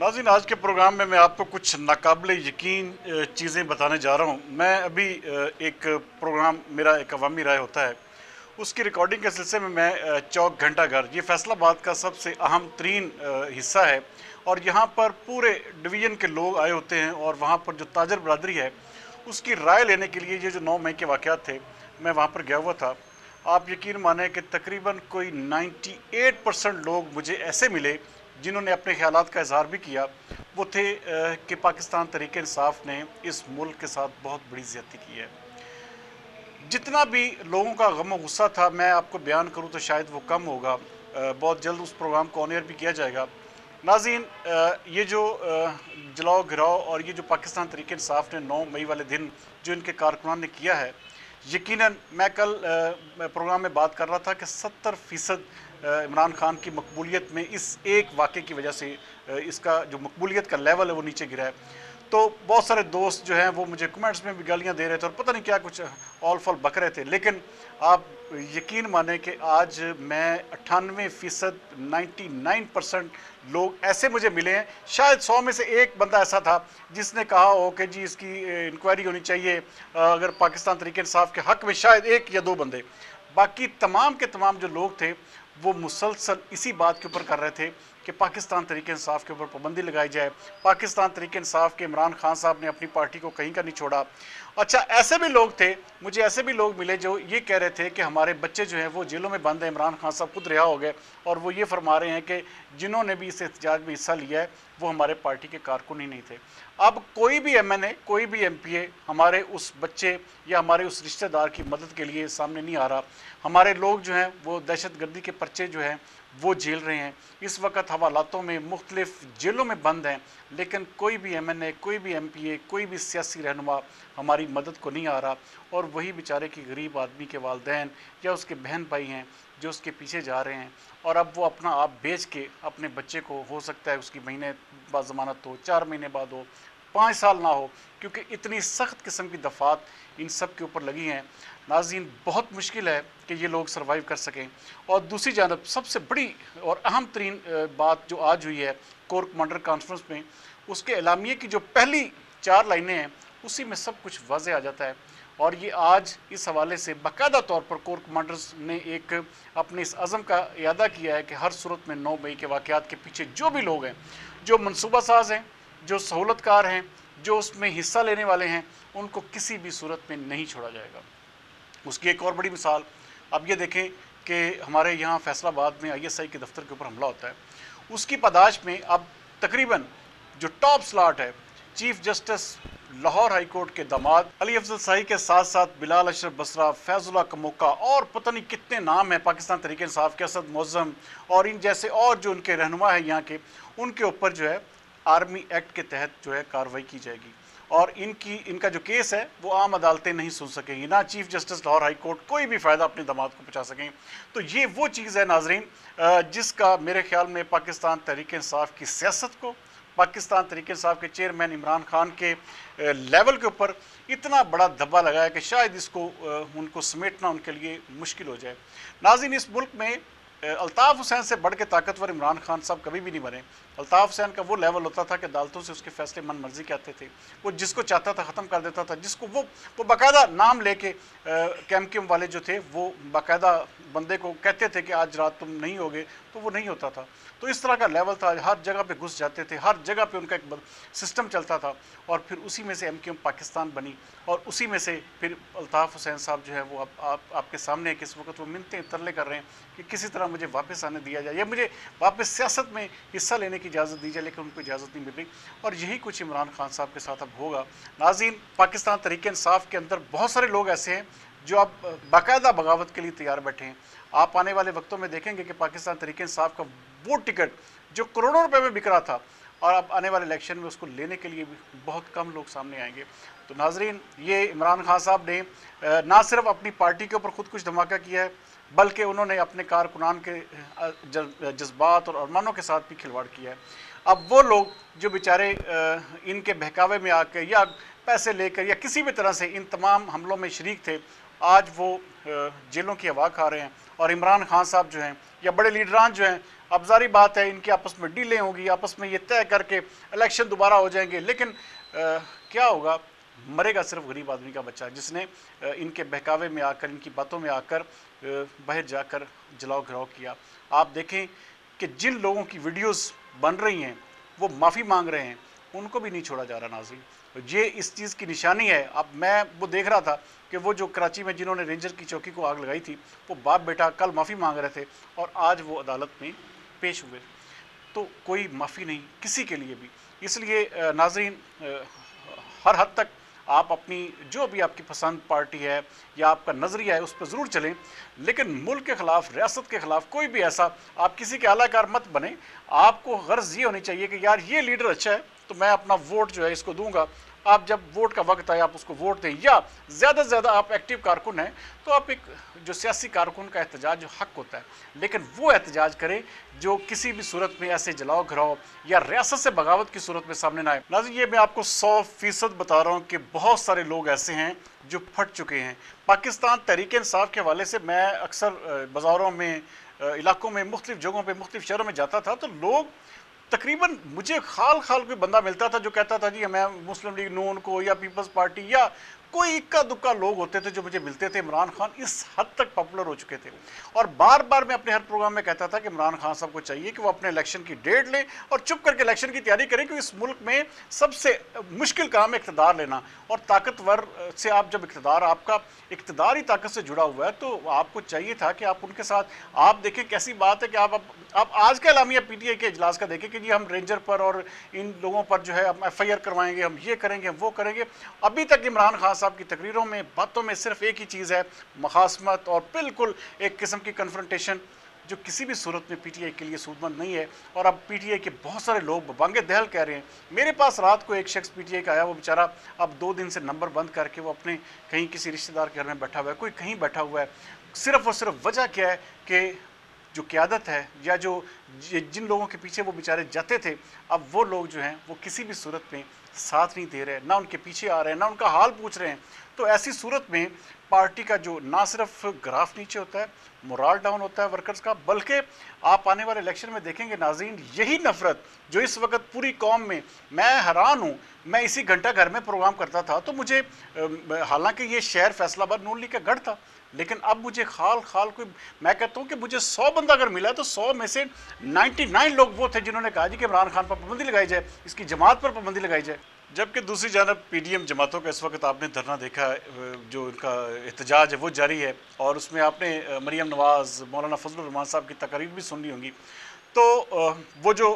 नाज़रीन, आज के प्रोग्राम में मैं आपको कुछ नाकाबिले यकीन चीज़ें बताने जा रहा हूँ। मैं अभी एक प्रोग्राम मेरा एक अवामी राय होता है, उसकी रिकॉर्डिंग के सिलसिले में मैं चौक घंटाघर, ये फैसलाबाद का सबसे अहम तरीन हिस्सा है और यहाँ पर पूरे डिवीज़न के लोग आए होते हैं और वहाँ पर जो ताजर बरादरी है उसकी राय लेने के लिए ये जो 9 मई के वाक़यात थे, मैं वहाँ पर गया हुआ था। आप यकीन माने कि तकरीबन कोई 98% लोग मुझे ऐसे मिले जिन्होंने अपने ख़यालात का इज़हार भी किया। वो थे कि पाकिस्तान तहरीक इंसाफ ने इस मुल्क के साथ बहुत बड़ी ज़्यादती की है। जितना भी लोगों का गम और गुस्सा था, मैं आपको बयान करूँ तो शायद वो कम होगा। बहुत जल्द उस प्रोग्राम को ऑन एयर भी किया जाएगा। नाज़रीन, ये जो जलाओ गिराओ और ये जो पाकिस्तान तहरीक इंसाफ ने 9 मई वाले दिन जो इनके कारकुनान ने किया है, यकीनन मैं कल प्रोग्राम में बात कर रहा था कि 70% इमरान खान की मकबूलियत में इस एक वाक़े की वजह से इसका जो मकबूलियत का लेवल है वो नीचे गिरा है। तो बहुत सारे दोस्त जो हैं वो मुझे कमेंट्स में भी गालियाँ दे रहे थे और पता नहीं क्या कुछ ऑल फॉल बक रहे थे। लेकिन आप यकीन माने कि आज मैं 98% 99% लोग ऐसे मुझे मिले हैं, शायद 100 में से एक बंदा ऐसा था जिसने कहा हो कि जी इसकी इंक्वायरी होनी चाहिए। अगर पाकिस्तान तहरीक इंसाफ के हक़ में शायद एक या दो बंदे, बाकी तमाम के तमाम जो लोग थे वो मुसलसल इसी बात के ऊपर कर रहे थे कि पाकिस्तान तहरीक इंसाफ के ऊपर पाबंदी लगाई जाए। पाकिस्तान तहरीक इंसाफ के इमरान खान साहब ने अपनी पार्टी को कहीं का नहीं छोड़ा। अच्छा, ऐसे भी लोग थे, मुझे ऐसे भी लोग मिले जो ये कह रहे थे कि हमारे बच्चे जो हैं वो जेलों में बंद हैं, इमरान खान साहब खुद रिहा हो गए और वो ये फरमा रहे हैं कि जिन्होंने भी इस एहतजाज में हिस्सा लिया है वो हमारे पार्टी के कारकुन ही नहीं थे। अब कोई भी MNA, कोई भी MPA हमारे उस बच्चे या हमारे उस रिश्तेदार की मदद के लिए सामने नहीं आ रहा। हमारे लोग जो हैं वो दहशतगर्दी के पर्चे जो हैं वो झेल रहे हैं, इस वक्त हवालातों में मुख्तलिफ जेलों में बंद हैं, लेकिन कोई भी MNA, कोई भी MPA, कोई भी सियासी रहनुमा हमारी मदद को नहीं आ रहा। और वही बेचारे की गरीब आदमी के वालदैन या उसके बहन भाई हैं जो उसके पीछे जा रहे हैं और अब वो अपना आप बेच के अपने बच्चे को, हो सकता है उसकी महीने बाद ज़मानत हो, 4 महीने बाद हो, 5 साल ना हो, क्योंकि इतनी सख्त किस्म की दफ़ात इन सब के ऊपर लगी हैं। नाज़रीन, बहुत मुश्किल है कि ये लोग सर्वाइव कर सकें। और दूसरी जानब सबसे बड़ी और अहम तरीन बात जो आज हुई है कोर कमांडर कॉन्फ्रेंस में, उसके एलामिये की जो पहली 4 लाइनें हैं उसी में सब कुछ वाज़ेह आ जाता है। और ये आज इस हवाले से बाकायदा तौर पर कोर कमांडर्स ने एक अपने इस अज़म का इयादा किया है कि हर सूरत में 9 मई के वाक़यात के पीछे जो भी लोग हैं, जो मनसूबा साज हैं, जो सहूलतकार हैं, जो उसमें हिस्सा लेने वाले हैं, उनको किसी भी सूरत में नहीं छोड़ा जाएगा। उसकी एक और बड़ी मिसाल अब ये देखें कि हमारे यहाँ फैसलाबाद में ISI के दफ्तर के ऊपर हमला होता है। उसकी पादाश में अब तकरीबन जो टॉप स्लॉट है, chief justice Lahore high court के दामाद अली अफजल शाही के साथ साथ बिलाल अशरफ बसरा, फैजुल्ला कमोका और पता नहीं कितने नाम हैं पाकिस्तान तहरीक इंसाफ के, असद मोज़म और इन जैसे और जो उनके रहनुमा है यहाँ के, उनके ऊपर जो है आर्मी एक्ट के तहत जो है कार्रवाई की जाएगी। और इनका जो केस है वो आम अदालतें नहीं सुन सकेंगी, ना chief justice Lahore high court कोई भी फ़ायदा अपने दामाद को पहुँचा सकें। तो ये वो चीज़ है नाजरीन, जिसका मेरे ख्याल में पाकिस्तान तहरीक इंसाफ की सियासत को, पाकिस्तान तहरीक इंसाफ के चेयरमैन इमरान खान के लेवल के ऊपर इतना बड़ा धब्बा लगाया कि शायद इसको उनको समेटना उनके लिए मुश्किल हो जाए। नाज़रीन, इस मुल्क में अल्ताफ़ हुसैन से बढ़ के ताकतवर इमरान खान साहब कभी भी नहीं बने। अल्ताफ़ हुसैन का वो लेवल होता था कि अदालतों से उसके फैसले मन मर्जी के आते थे, वो जिसको चाहता था ख़त्म कर देता था, जिसको वो बाकायदा नाम लेके कैम वाले जो थे वो बाकायदा बंदे को कहते थे कि आज रात तुम नहीं होगे, तो वो नहीं होता था। तो इस तरह का लेवल था, हर जगह पे घुस जाते थे, हर जगह पे उनका एक सिस्टम चलता था और फिर उसी में से MQM पाकिस्तान बनी और उसी में से फिर अल्ताफ़ हुसैन साहब जो है वो आपके सामने है कि इस वक्त वो मिन्नतें तरले कर रहे हैं कि किसी तरह मुझे वापस आने दिया जाए या मुझे वापस सियासत में हिस्सा लेने की इजाज़त दी जाए, लेकिन उनको इजाज़त नहीं मिल रही। और यही कुछ इमरान खान साहब के साथ अब होगा। नाज़रीन, पाकिस्तान तहरीक इंसाफ के अंदर बहुत सारे लोग ऐसे हैं जो अब बाकायदा बगावत के लिए तैयार बैठे हैं। आप आने वाले वक्तों में देखेंगे कि पाकिस्तान तहरीक इंसाफ का वो टिकट जो करोड़ों रुपए में बिक रहा था और अब आने वाले इलेक्शन में उसको लेने के लिए भी बहुत कम लोग सामने आएंगे। तो नाजरीन, ये इमरान खान साहब ने ना सिर्फ अपनी पार्टी के ऊपर खुद कुछ धमाका किया है, बल्कि उन्होंने अपने कारकुनान के जज्बात और अरमानों के साथ भी खिलवाड़ किया है। अब वो लोग जो बेचारे इनके बहकावे में आकर या पैसे लेकर या किसी भी तरह से इन तमाम हमलों में शरीक थे, आज वो जेलों की हवा खा रहे हैं। और इमरान खान साहब जो हैं या बड़े लीडरान जो हैं अब जारी बात है इनकी आपस में डीलें होगी, आपस में ये तय करके इलेक्शन दोबारा हो जाएंगे, लेकिन क्या होगा? मरेगा सिर्फ गरीब आदमी का बच्चा, जिसने इनके बहकावे में आकर, इनकी बातों में आकर बाहर जाकर जलाओ घिराव किया। आप देखें कि जिन लोगों की वीडियोस बन रही हैं वो माफ़ी मांग रहे हैं, उनको भी नहीं छोड़ा जा रहा नाज़रीन। ये इस चीज़ की निशानी है। अब मैं वो देख रहा था कि वो जो कराची में जिन्होंने रेंजर की चौकी को आग लगाई थी, वो बाप बेटा कल माफ़ी मांग रहे थे और आज वो अदालत में पेश हुए। तो कोई माफ़ी नहीं किसी के लिए भी। इसलिए नाज़रीन, हर हद तक आप अपनी जो भी आपकी पसंद पार्टी है या आपका नज़रिया है उस पर ज़रूर चलें, लेकिन मुल्क के ख़िलाफ़, रियासत के ख़िलाफ़ कोई भी ऐसा आप किसी के आलाकार मत बने। आपको गर्ज ये होनी चाहिए कि यार ये लीडर अच्छा है तो मैं अपना वोट जो है इसको दूंगा। आप जब वोट का वक्त आए आप उसको वोट दें, या ज़्यादा से ज़्यादा आप एक्टिव कारकुन हैं तो आप एक जो सियासी कारकुन का एहतजाज जो हक होता है, लेकिन वो एहतजाज करें जो किसी भी सूरत में ऐसे जलाओ घराव या रियासत से बगावत की सूरत में सामने ना आए। नाज़रीन, ये मैं आपको 100% बता रहा हूँ कि बहुत सारे लोग ऐसे हैं जो फट चुके हैं। पाकिस्तान तहरीक इंसाफ के हवाले से मैं अक्सर बाज़ारों में, इलाकों में, मुख्तलिफ जगहों पर, मुख्तलिफ शहरों में जाता था, तो लोग तकरीबन मुझे खाल खाल कोई बंदा मिलता था जो कहता था जी मैं मुस्लिम लीग नून को या पीपल्स पार्टी, या कोई इक्का दुक्का लोग होते थे जो मुझे मिलते थे। इमरान खान इस हद तक पॉपुलर हो चुके थे और बार बार मैं अपने हर प्रोग्राम में कहता था कि इमरान खान साहब को चाहिए कि वो अपने इलेक्शन की डेट लें और चुप करके इलेक्शन की तैयारी करें, क्योंकि इस मुल्क में सबसे मुश्किल काम है इक़्तिदार लेना। और ताकतवर से आप जब इक़्तिदार, आपका इक़्तिदार ही ताकत से जुड़ा हुआ है, तो आपको चाहिए था कि आप उनके साथ, आप देखें कैसी बात है कि आप आज का एलामिया पीटीआई के इजलास का देखें कि जी हम रेंजर पर और इन लोगों पर जो है हम एफआईआर करवाएंगे, हम ये करेंगे, हम वो करेंगे। अभी तक इमरान खान साहब की तकरीरों में, बातों में सिर्फ एक ही चीज़ है, मुखासमत और बिल्कुल एक किस्म की कन्फ्रंटेशन, जो किसी भी सूरत में पीटीआई के लिए सूदमंद नहीं है। और अब पीटीआई के बहुत सारे लोग बांगे दहल कह रहे हैं। मेरे पास रात को एक शख्स पीटीआई का आया, वो बेचारा अब 2 दिन से नंबर बंद करके वो अपने कहीं किसी रिश्तेदार के घर में बैठा हुआ है, कोई कहीं बैठा हुआ है। सिर्फ और सिर्फ वजह क्या है कि जो क़यादत है या जो जिन लोगों के पीछे वो बेचारे जाते थे, अब वो लोग जो हैं वो किसी भी सूरत में साथ नहीं दे रहे, ना उनके पीछे आ रहे हैं, ना उनका हाल पूछ रहे हैं। तो ऐसी सूरत में पार्टी का जो ना सिर्फ ग्राफ नीचे होता है, मोराल डाउन होता है वर्कर्स का, बल्कि आप आने वाले इलेक्शन में देखेंगे नाज़रीन, यही नफरत जो इस वक्त पूरी कौम में, मैं हैरान हूँ। मैं इसी घंटा घर में प्रोग्राम करता था तो मुझे, हालांकि ये शहर फैसलाबाद नून लीग का गढ़ था, लेकिन अब मुझे खाल खाल कोई, मैं कहता हूँ कि मुझे 100 बंदा अगर मिला तो 100 में से 99 लोग वो थे जिन्होंने कहा जी कि इमरान खान पर पाबंदी लगाई जाए, इसकी जमात पर पाबंदी लगाई जाए। जबकि दूसरी जानब पीडीएम जमातों का इस वक्त आपने धरना देखा, जो इनका एहतजाज है वो जारी है, और उसमें आपने मरीम नवाज़, मौलाना फजलुर रहमान साहब की तकरीर भी सुन ली होंगी। तो वो जो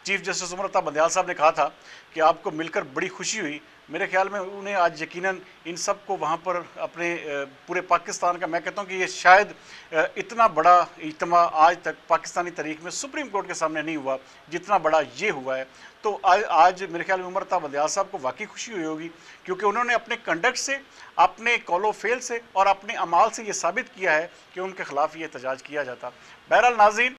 चीफ जस्टिस उमर अता बंदयाल साहब ने कहा था कि आपको मिलकर बड़ी खुशी हुई, मेरे ख्याल में उन्हें आज यकीनन इन सब को वहाँ पर अपने पूरे पाकिस्तान का, मैं कहता हूँ कि ये शायद इतना बड़ा इज्तिमा आज तक पाकिस्तानी तारीख में सुप्रीम कोर्ट के सामने नहीं हुआ जितना बड़ा ये हुआ है। तो आज मेरे ख्याल में उमर अता बंदयाल साहब को वाकई खुशी हुई होगी, क्योंकि उन्होंने अपने कंडक्ट से, अपने कॉलो फेल से और अपने अमाल से ये साबित किया है कि उनके खिलाफ ये एहतजाज किया जाता। बहरहाल नाज़रीन,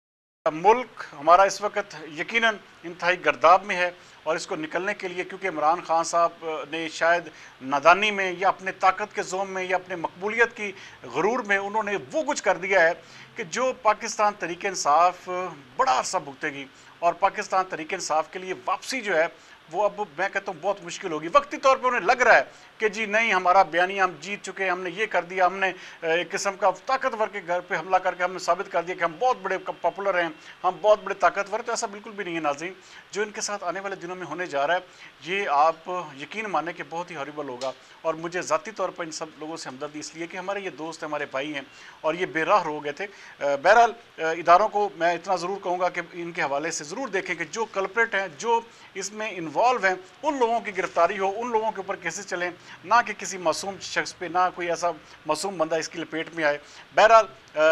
मुल्क हमारा इस वक्त यकीनन इंतहाई गर्दाब में है, और इसको निकलने के लिए, क्योंकि इमरान खान साहब ने शायद नादानी में या अपने ताकत के जोम में या अपने मकबूलियत की गरूर में उन्होंने वो कुछ कर दिया है कि जो पाकिस्तान तहरीक इंसाफ बड़ा अरसा भुगतेगी, और पाकिस्तान तहरीक इंसाफ के लिए वापसी जो है वो अब मैं कहता हूँ बहुत मुश्किल होगी। वक्ती तौर पे उन्हें लग रहा है कि जी नहीं, हमारा बयानिया हम जीत चुके हैं, हमने ये कर दिया, हमने एक किस्म का ताकतवर के घर पे हमला करके हमने साबित कर दिया कि हम बहुत बड़े पॉपुलर हैं, हम बहुत बड़े ताकतवर। तो ऐसा बिल्कुल भी नहीं है नाज़रीन। जो इनके साथ आने वाले दिनों में होने जा रहा है, ये आप यकीन माने कि बहुत ही हॉरिबल होगा। और मुझे ज़ाती तौर पर इन सब लोगों से हमदर्दी इसलिए कि हमारे ये दोस्त हैं, हमारे भाई हैं, और ये बेराह हो गए थे। बहरहाल इदारों को मैं इतना ज़रूर कहूँगा कि इनके हवाले से ज़रूर देखें कि जो कल्प्रेट हैं, जो इसमें इन्वॉल्व हैं, उन लोगों की गिरफ्तारी हो, उन लोगों के ऊपर केसेस चलें, ना कि किसी मासूम शख्स पे, ना कोई ऐसा मासूम बंदा इसकी लपेट में आए। बहरहाल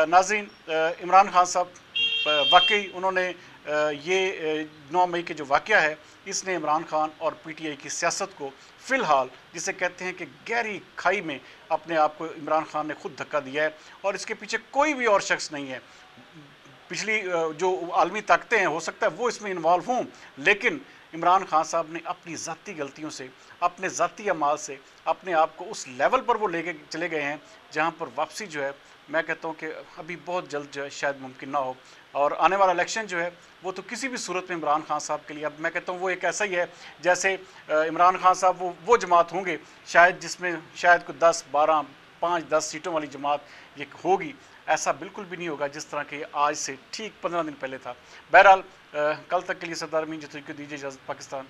नाज़रीन, इमरान खान साहब वाकई उन्होंने ये 9 मई के जो वाक़या है, इसने इमरान खान और पीटीआई की सियासत को फ़िलहाल, जिसे कहते हैं कि गहरी खाई में अपने आप को इमरान खान ने खुद धक्का दिया है, और इसके पीछे कोई भी और शख्स नहीं है। पिछली जो आलमी ताकतें हैं, हो सकता है वो इसमें इन्वॉल्व हों, लेकिन इमरान खान साहब ने अपनी ज़ाती गलतियों से, अपने ज़ाती अमाल से अपने आप को उस लेवल पर वो लेके चले गए हैं जहाँ पर वापसी जो है, मैं कहता हूँ कि अभी बहुत जल्द जो है शायद मुमकिन ना हो। और आने वाला इलेक्शन जो है वो तो किसी भी सूरत में इमरान खान साहब के लिए, अब मैं कहता हूँ वो एक ऐसा ही है जैसे इमरान खान साहब वो जमात होंगे शायद जिसमें शायद कोई 10, 12, 5-10 सीटों वाली जमात ये होगी। ऐसा बिल्कुल भी नहीं होगा जिस तरह के आज से ठीक 15 दिन पहले था। बहरहाल कल तक के लिए सरदार अमीन जतोई को दीजिए इजाज़त। पाकिस्तान।